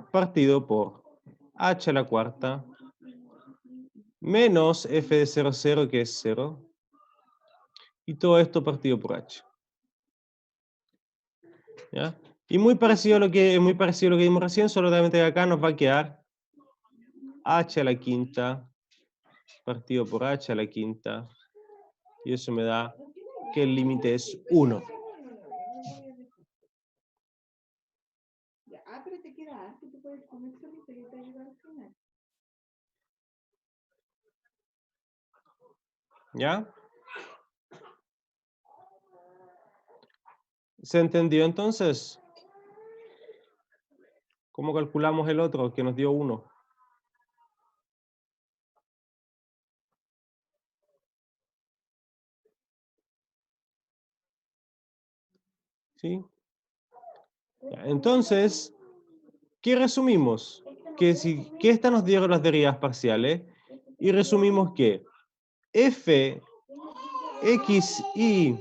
partido por h a la cuarta menos f de 0, 0, que es 0. Y todo esto partido por h. ¿Ya? Y muy parecido a lo que vimos recién, solamente que acá nos va a quedar h a la quinta partido por h a la quinta. Y eso me da que el límite es 1. Pero te queda harto, tú puedes comer solito y te ayuda al final. ¿Ya? ¿Se entendió entonces? ¿Cómo calculamos el otro que nos dio 1? ¿Sí? Ya, entonces, ¿qué resumimos? Que esta nos dio las derivadas parciales y resumimos que f x y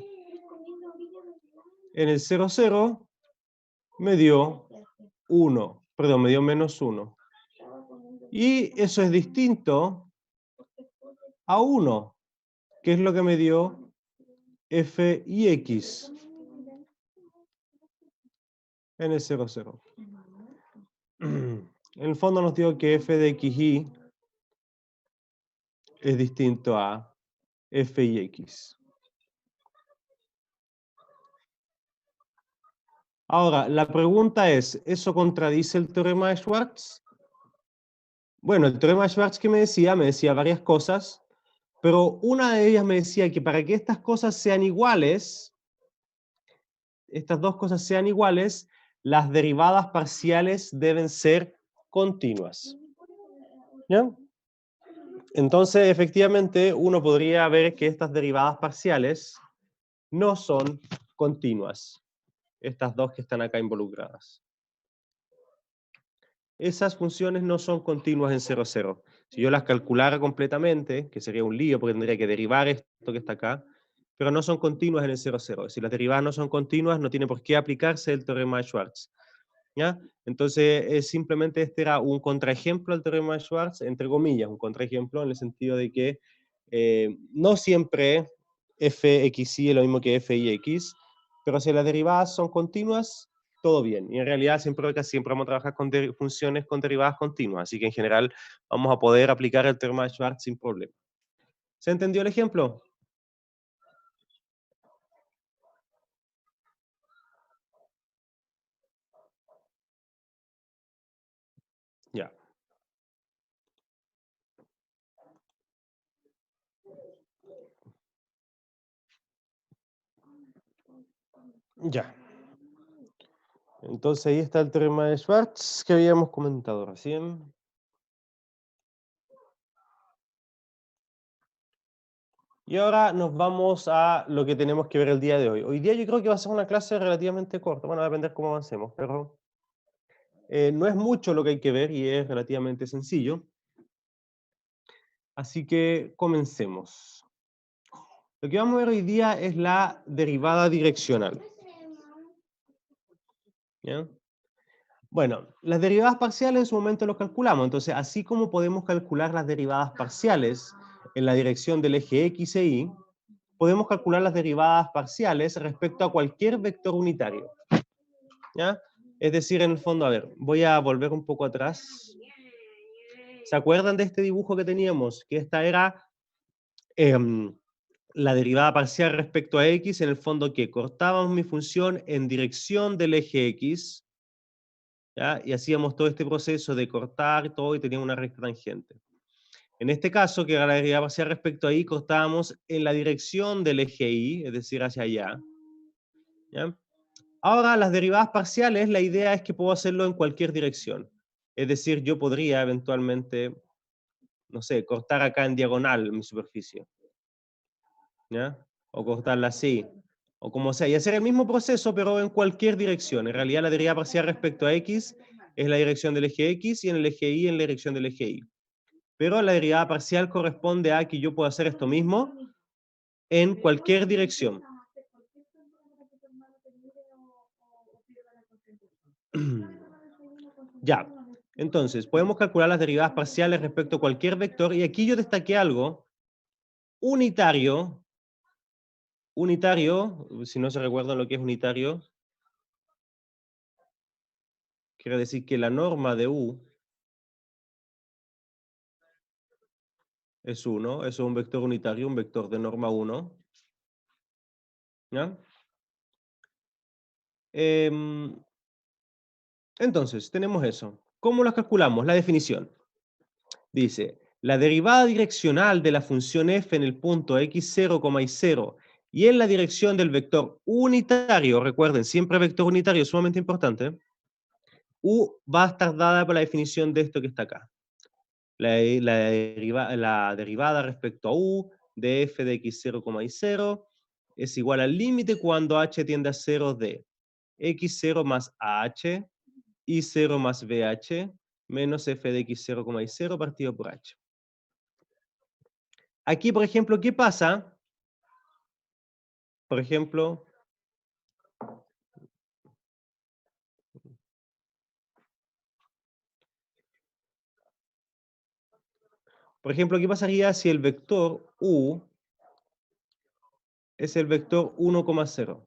en el 0, 0 me dio 1, perdón, me dio menos 1. Y eso es distinto a 1, que es lo que me dio f y x en el 0, 0. En el fondo nos dio que f de x y es distinto a f y x. Ahora, la pregunta es, ¿eso contradice el teorema de Schwartz? Bueno, el teorema de Schwartz que me decía varias cosas, pero una de ellas me decía que para que estas cosas sean iguales, estas dos cosas sean iguales, las derivadas parciales deben ser continuas. ¿Ya? Entonces, efectivamente, uno podría ver que estas derivadas parciales no son continuas. Estas dos que están acá involucradas. Esas funciones no son continuas en 0, 0. Si yo las calculara completamente, que sería un lío porque tendría que derivar esto que está acá, pero no son continuas en el 0, 0. Si las derivadas no son continuas, no tiene por qué aplicarse el teorema de Schwartz. ¿Ya? Entonces, simplemente este era un contraejemplo al teorema de Schwartz, entre comillas, un contraejemplo en el sentido de que no siempre fxy es lo mismo que fix, pero si las derivadas son continuas, todo bien. Y en realidad siempre vamos a trabajar con funciones con derivadas continuas, así que en general vamos a poder aplicar el teorema de Schwartz sin problema. ¿Se entendió el ejemplo? Ya. Ya. Entonces ahí está el teorema de Schwartz que habíamos comentado recién. Y ahora nos vamos a lo que tenemos que ver el día de hoy. Hoy día yo creo que va a ser una clase relativamente corta, bueno, va a depender cómo avancemos, pero no es mucho lo que hay que ver y es relativamente sencillo. Así que comencemos. Lo que vamos a ver hoy día es la derivada direccional. ¿Ya? Bueno, las derivadas parciales en su momento los calculamos, entonces así como podemos calcular las derivadas parciales en la dirección del eje X e Y, podemos calcular las derivadas parciales respecto a cualquier vector unitario. ¿Ya? Es decir, en el fondo, a ver, voy a volver un poco atrás. ¿Se acuerdan de este dibujo que teníamos? Que esta era la derivada parcial respecto a x, en el fondo que cortábamos mi función en dirección del eje x, ¿ya? Y hacíamos todo este proceso de cortar todo y teníamos una recta tangente. En este caso, que era la derivada parcial respecto a y, cortábamos en la dirección del eje y, es decir, hacia allá. ¿Ya? Ahora, las derivadas parciales, la idea es que puedo hacerlo en cualquier dirección. Es decir, yo podría eventualmente, no sé, cortar acá en diagonal mi superficie. ¿Ya? O cortarla así. O como sea. Y hacer el mismo proceso, pero en cualquier dirección. En realidad, la derivada parcial respecto a x es la dirección del eje x y en el eje y en la dirección del eje y. Pero la derivada parcial corresponde a que yo puedo hacer esto mismo en cualquier dirección. Ya, Entonces, podemos calcular las derivadas parciales respecto a cualquier vector, y aquí yo destaqué algo. Unitario, si no se recuerdan lo que es unitario, quiere decir que la norma de U es 1, eso es un vector unitario, un vector de norma 1. ¿Ya? Entonces, tenemos eso. ¿Cómo las calculamos? La definición. Dice, la derivada direccional de la función f en el punto x0, y0 y en la dirección del vector unitario, recuerden, siempre vector unitario, sumamente importante, U va a estar dada por la definición de esto que está acá. La derivada respecto a U de f de x0, y0 es igual al límite cuando h tiende a 0 de x0 más ah, y0 más bh, menos f de x0, y0 partido por h. Aquí, por ejemplo, ¿qué pasa? Por ejemplo, ¿qué pasaría si el vector U es el vector 1,0?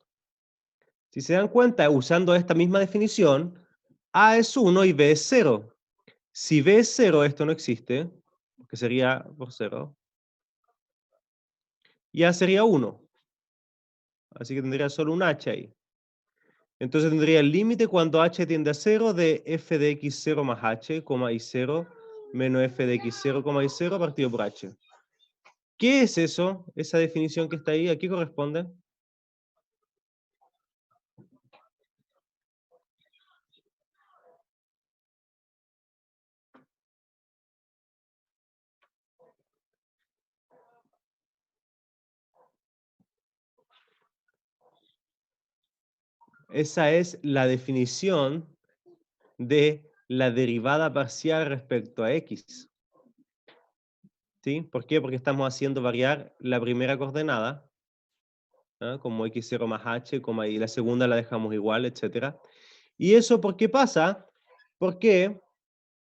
Si se dan cuenta, usando esta misma definición, A es 1 y B es 0. Si B es 0, esto no existe, que sería por 0, y A sería 1. Así que tendría solo un h ahí. Entonces tendría el límite cuando h tiende a 0 de f de x0 más h, y0, menos f de x0, y0 partido por h. ¿Qué es eso? Esa definición que está ahí, ¿a qué corresponde? Esa es la definición de la derivada parcial respecto a x. ¿Sí? ¿Por qué? Porque estamos haciendo variar la primera coordenada, ¿ah? Como x0 más h, y la segunda la dejamos igual, etc. ¿Y eso por qué pasa? Porque,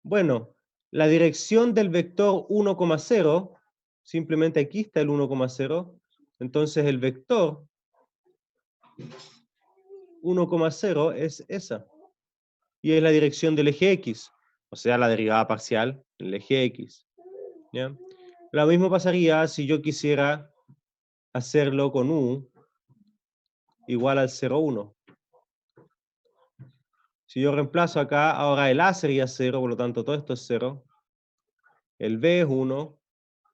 bueno, la dirección del vector 1,0, simplemente aquí está el 1,0, entonces el vector 1,0 es esa. Y es la dirección del eje X, o sea, la derivada parcial del eje X. ¿Ya? Lo mismo pasaría si yo quisiera hacerlo con U igual al 0,1. Si yo reemplazo acá, ahora el A sería 0, por lo tanto todo esto es 0. El B es 1.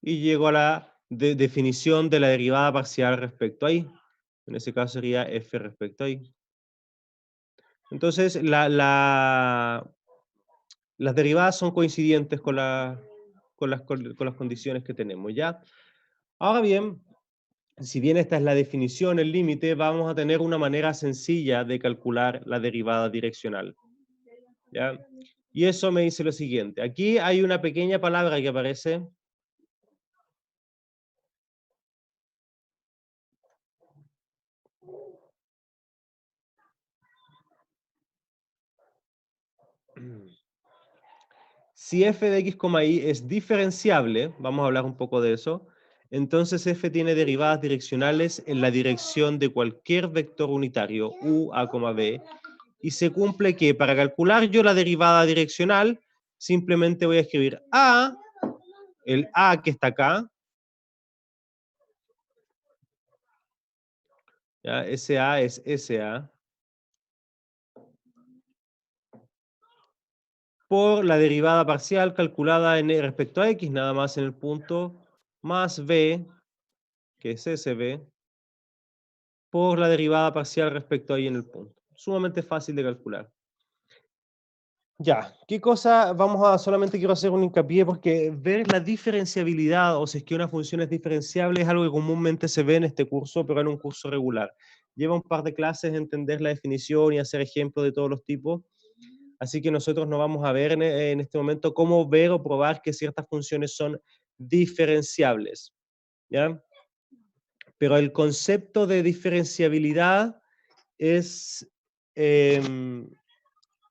Y llego a la definición de la derivada parcial respecto a I. En ese caso sería F respecto a I. Entonces, las derivadas son coincidentes con las condiciones que tenemos, ¿ya? Ahora bien, si bien esta es la definición, el límite, vamos a tener una manera sencilla de calcular la derivada direccional, ¿ya? Y eso me dice lo siguiente. Aquí hay una pequeña palabra que aparece. Si f de x, y es diferenciable, vamos a hablar un poco de eso, entonces f tiene derivadas direccionales en la dirección de cualquier vector unitario, u, a, b, y se cumple que para calcular yo la derivada direccional, simplemente voy a escribir a, el a que está acá, ¿ya? SA es SA, por la derivada parcial calculada respecto a x, nada más en el punto, más b, que es SB, por la derivada parcial respecto a y en el punto. Sumamente fácil de calcular. Ya, ¿qué cosa? Solamente quiero hacer un hincapié porque ver la diferenciabilidad o si es que una función es diferenciable es algo que comúnmente se ve en este curso, pero en un curso regular. Lleva un par de clases entender la definición y hacer ejemplos de todos los tipos. Así que nosotros no vamos a ver en este momento cómo ver o probar que ciertas funciones son diferenciables. ¿Ya? Pero el concepto de diferenciabilidad es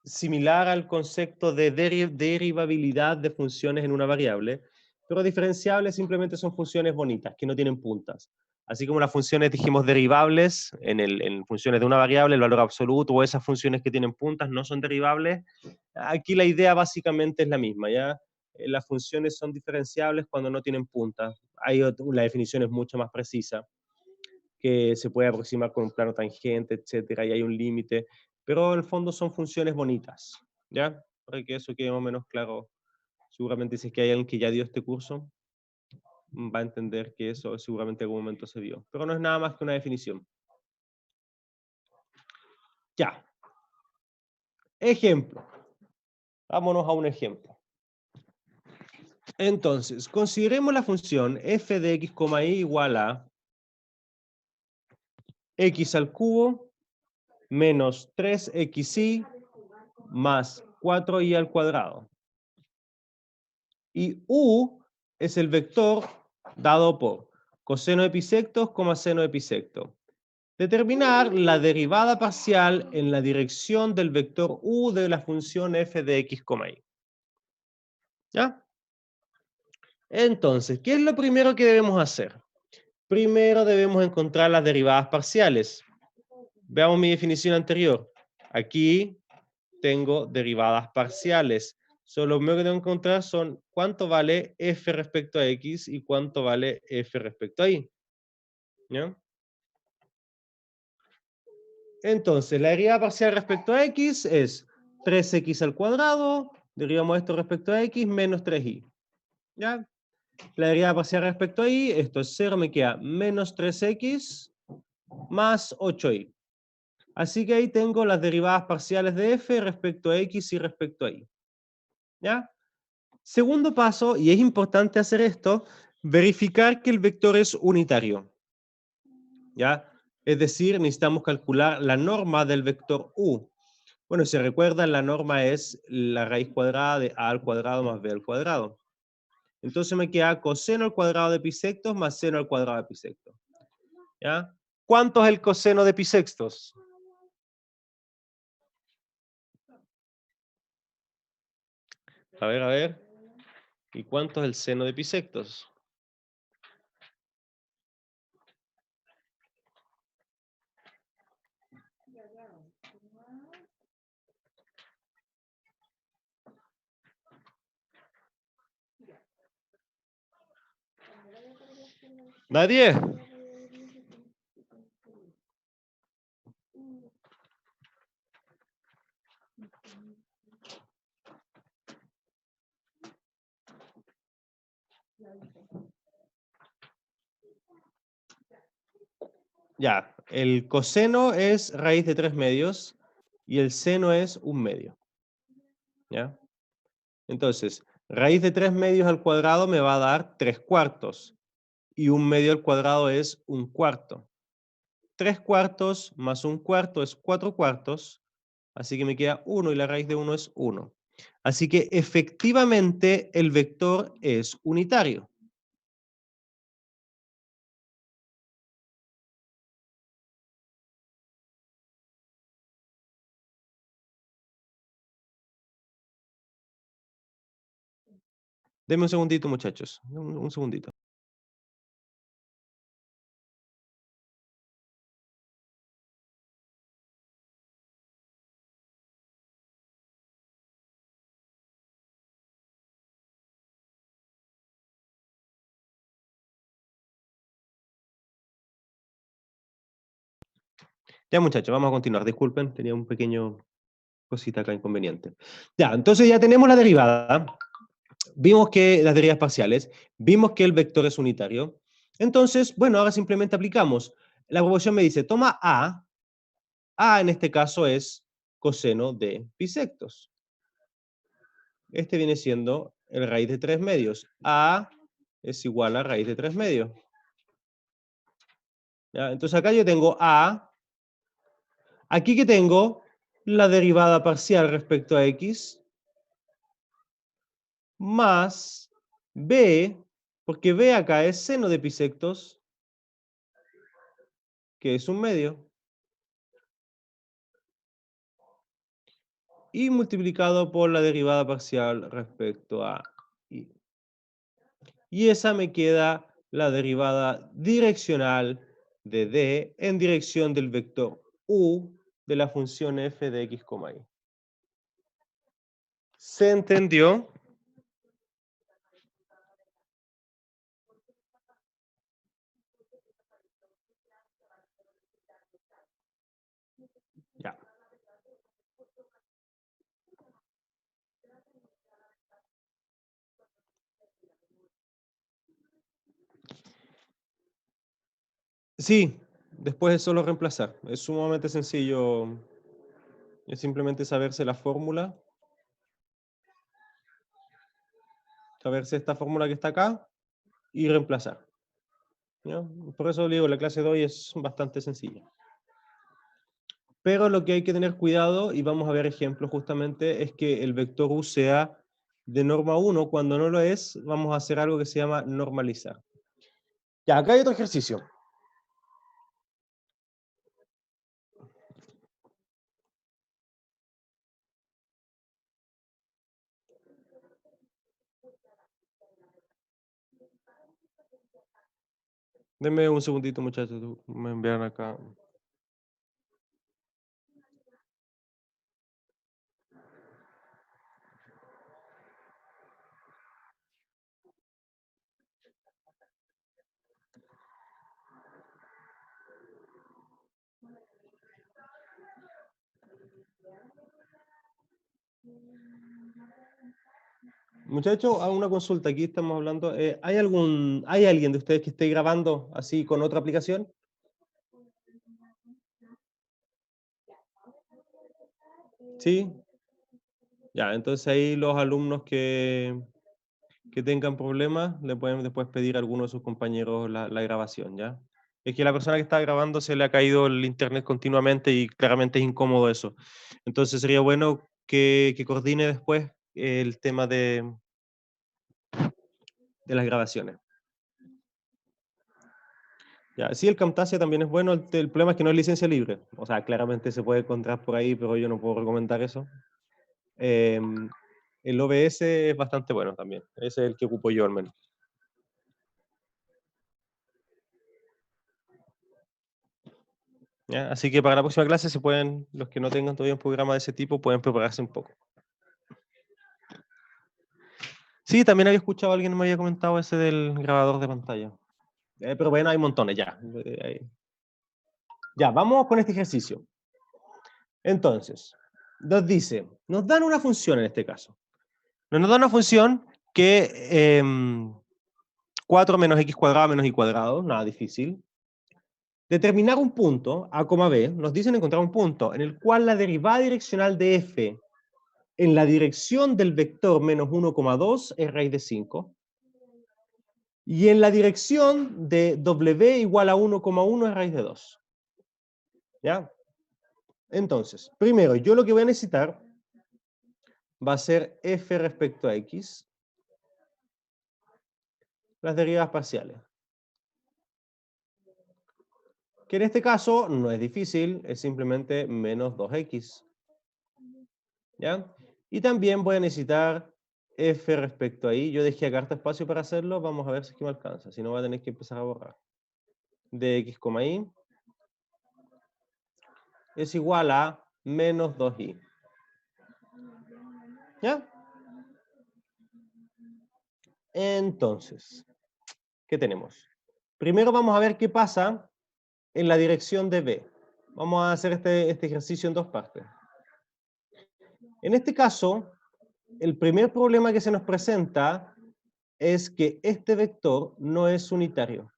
similar al concepto de derivabilidad de funciones en una variable, pero diferenciables simplemente son funciones bonitas, que no tienen puntas. Así como las funciones, dijimos, derivables en funciones de una variable, el valor absoluto, o esas funciones que tienen puntas no son derivables, aquí la idea básicamente es la misma, ¿ya? Las funciones son diferenciables cuando no tienen puntas. La definición es mucho más precisa, que se puede aproximar con un plano tangente, etcétera, y hay un límite, pero en el fondo son funciones bonitas, ¿ya? Para que eso quede más o menos claro. Seguramente si es que hay alguien que ya dio este curso, va a entender que eso seguramente en algún momento se vio, pero no es nada más que una definición. Ya. Ejemplo. Vámonos a un ejemplo. Entonces, consideremos la función f de x, y igual a x al cubo menos 3xy más 4y al cuadrado. Y u es el vector dado por coseno de bisectos, seno de bisecto. Determinar la derivada parcial en la dirección del vector u de la función f de x, y. ¿Ya? Entonces, ¿qué es lo primero que debemos hacer? Primero debemos encontrar las derivadas parciales. Veamos mi definición anterior. Aquí tengo derivadas parciales. Solo lo primero que tengo que encontrar son cuánto vale f respecto a x y cuánto vale f respecto a y. ¿Ya? Entonces, la derivada parcial respecto a x es 3x al cuadrado, derivamos esto respecto a x, menos 3y. ¿Ya? La derivada parcial respecto a y, esto es 0, me queda menos 3x más 8y. Así que ahí tengo las derivadas parciales de f respecto a x y respecto a y. ¿Ya? Segundo paso, y es importante hacer esto, verificar que el vector es unitario. ¿Ya? Es decir, necesitamos calcular la norma del vector u. Bueno, si recuerdan, la norma es la raíz cuadrada de a al cuadrado más b al cuadrado. Entonces me queda coseno al cuadrado de pi sextos más seno al cuadrado de pi sextos. ¿Ya? ¿Cuánto es el coseno de pi sextos? A ver, a ver. ¿Y cuánto es el seno de pi sextos? ¿Nadie? Ya, el coseno es raíz de 3 medios y el seno es 1 medio. ¿Ya? Entonces, raíz de 3 medios al cuadrado me va a dar 3 cuartos y 1 medio al cuadrado es 1 cuarto. 3 cuartos más 1 cuarto es 4 cuartos, así que me queda 1 y la raíz de 1 es 1. Así que efectivamente el vector es unitario. Denme un segundito, muchachos. Un segundito. Ya, muchachos, vamos a continuar. Disculpen, tenía un pequeño cosita acá inconveniente. Ya, entonces ya tenemos la derivada. Vimos que las derivas parciales, vimos que el vector es unitario. Entonces, bueno, ahora simplemente aplicamos. La proporción me dice, toma A. A en este caso es coseno de bisectos. Este viene siendo el raíz de 3 medios. A es igual a raíz de 3 medios. ¿Ya? Entonces acá yo tengo A. Aquí que tengo la derivada parcial respecto a X más B, porque B acá es seno de bisectos, que es 1 medio. y multiplicado por la derivada parcial respecto a y. Y esa me queda la derivada direccional de D en dirección del vector U de la función f de x, y. ¿Se entendió? Ya. Sí, después es solo reemplazar. Es sumamente sencillo. Es simplemente saberse la fórmula. Saberse esta fórmula que está acá y reemplazar. ¿Ya? Por eso digo, la clase de hoy es bastante sencilla. Pero lo que hay que tener cuidado, y vamos a ver ejemplos justamente, es que el vector U sea de norma 1. Cuando no lo es, vamos a hacer algo que se llama normalizar. Ya, acá hay otro ejercicio. Denme un segundito, muchachos. Me envían acá. Muchachos, hago una consulta. Aquí estamos hablando. ¿Hay alguien de ustedes que esté grabando así con otra aplicación? ¿Sí? Ya, entonces ahí los alumnos que tengan problemas le pueden después pedir a alguno de sus compañeros la grabación, ¿ya? Es que la persona que está grabando se le ha caído el internet continuamente y claramente es incómodo eso. Entonces sería bueno que coordine después el tema de las grabaciones. Ya, sí, el Camtasia también es bueno. El problema es que no es licencia libre. O sea, claramente se puede encontrar por ahí, pero yo no puedo recomendar eso. El OBS es bastante bueno también. Ese es el que ocupo yo al menos. ¿Ya? Así que para la próxima clase se pueden, los que no tengan todavía un programa de ese tipo, pueden prepararse un poco. Sí, también había escuchado a alguien que me había comentado ese del grabador de pantalla. Pero bueno, hay montones ya. Ya, vamos con este ejercicio. Entonces, nos dan una función en este caso. Nos dan una función que 4 menos x cuadrado menos y cuadrado, nada difícil. Determinar un punto, a, b, nos dicen encontrar un punto en el cual la derivada direccional de f en la dirección del vector menos 1,2 es raíz de 5. Y en la dirección de w igual a 1,1 es raíz de 2. ¿Ya? Entonces, primero, yo lo que voy a necesitar va a ser f respecto a x, las derivadas parciales. Que en este caso no es difícil, es simplemente menos 2x. ¿Ya? Y también voy a necesitar f respecto a y. Yo dejé acá harto espacio para hacerlo, vamos a ver si es que me alcanza. Si no, voy a tener que empezar a borrar. De x, y es igual a menos 2y. ¿Ya? Entonces, ¿qué tenemos? Primero vamos a ver qué pasa en la dirección de b. Vamos a hacer este ejercicio en dos partes. En este caso, el primer problema que se nos presenta es que este vector no es unitario.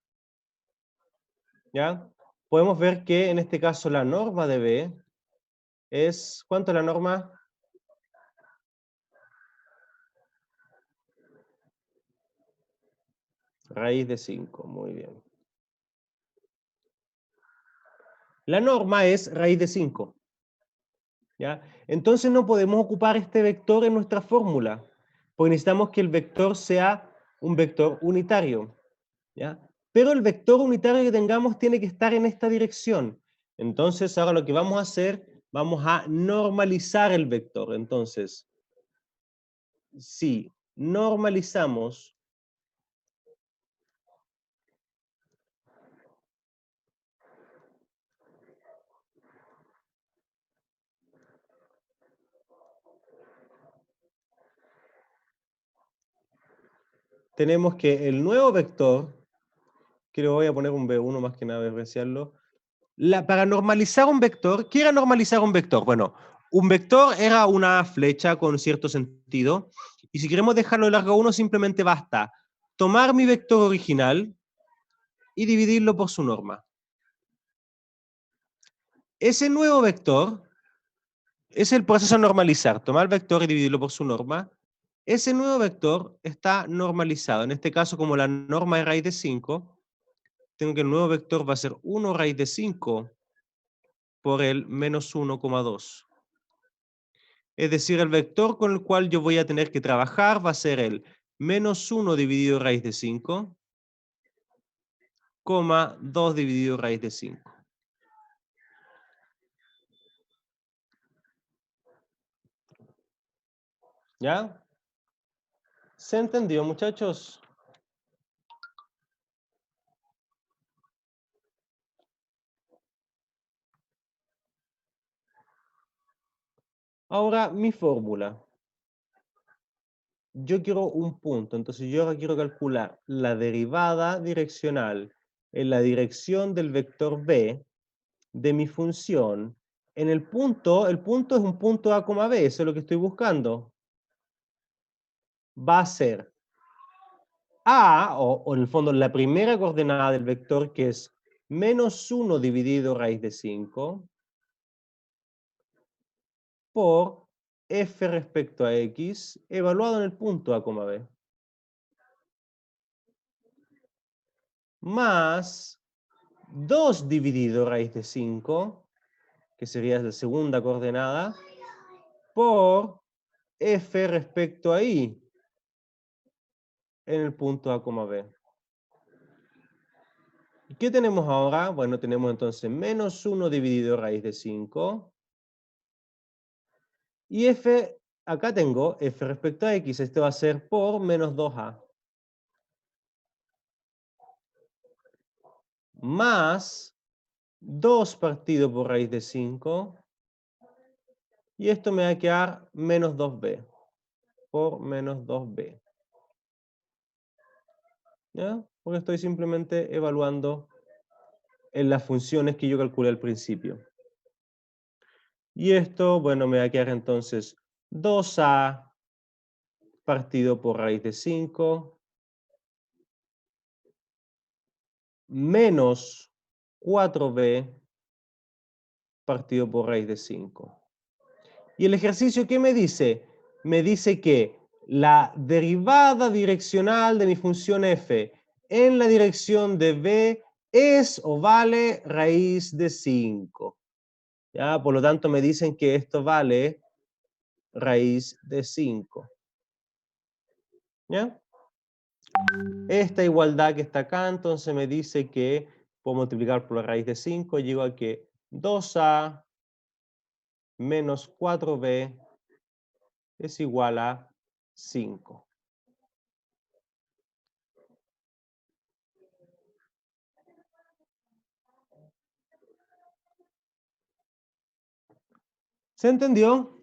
¿Ya? Podemos ver que en este caso la norma de b es, ¿cuánto es la norma? Raíz de 5, muy bien. La norma es raíz de 5. ¿Ya? Entonces no podemos ocupar este vector en nuestra fórmula, porque necesitamos que el vector sea un vector unitario. ¿Ya? Pero el vector unitario que tengamos tiene que estar en esta dirección. Entonces ahora lo que vamos a hacer Vamos a normalizar el vector. Entonces, si normalizamos tenemos que el nuevo vector, que le voy a poner un B1 más que nada, referenciarlo. Para normalizar un vector, ¿qué era normalizar un vector? Bueno, un vector era una flecha con cierto sentido, y si queremos dejarlo de largo 1, simplemente basta tomar mi vector original y dividirlo por su norma. Ese nuevo vector es el proceso de normalizar, tomar el vector y dividirlo por su norma. Ese nuevo vector está normalizado. En este caso, como la norma es raíz de 5, tengo que el nuevo vector va a ser 1 raíz de 5 por el menos 1,2. Es decir, el vector con el cual yo voy a tener que trabajar va a ser el menos 1 dividido raíz de 5, 2 dividido raíz de 5. ¿Ya? ¿Se entendió, muchachos? Ahora, mi fórmula. Yo quiero un punto, entonces yo ahora quiero calcular la derivada direccional en la dirección del vector b de mi función en el punto es un punto a, b, eso es lo que estoy buscando. Va a ser a, o en el fondo la primera coordenada del vector, que es menos 1 dividido raíz de 5, por f respecto a x, evaluado en el punto a, b. Más 2 dividido raíz de 5, que sería la segunda coordenada, por f respecto a y en el punto a, b. ¿Qué tenemos ahora? Bueno, tenemos entonces menos 1 dividido raíz de 5. Y f, acá tengo f respecto a x, este va a ser por menos 2a. Más 2 partido por raíz de 5. Y esto me va a quedar menos 2b, por menos 2b. ¿Ya? Porque estoy simplemente evaluando en las funciones que yo calculé al principio. Y esto, bueno, me va a quedar entonces 2a partido por raíz de 5 menos 4b partido por raíz de 5. ¿Y el ejercicio qué me dice? Me dice que la derivada direccional de mi función f en la dirección de b es o vale raíz de 5. ¿Ya? Por lo tanto, me dicen que esto vale raíz de 5. ¿Ya? Esta igualdad que está acá, entonces me dice que puedo multiplicar por la raíz de 5, llego a que 2a menos 4b es igual a 5. ¿Se entendió?